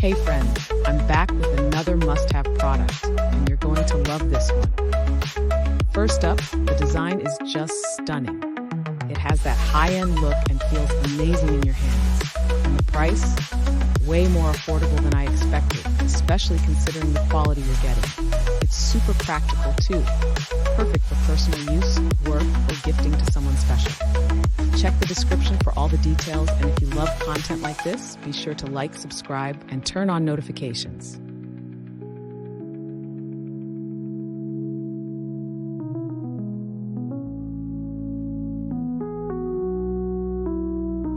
Hey friends, I'm back with another must-have product, and you're going to love this one. First up, the design is just stunning. It has that high-end look and feels amazing in your hands. And the price? Way more affordable than I expected, especially considering the quality you're getting. It's super practical too. Perfect for personal use, work, or gifting to someone special. Check the description for all the details, and if you love content like this, be sure to like, subscribe, and turn on notifications.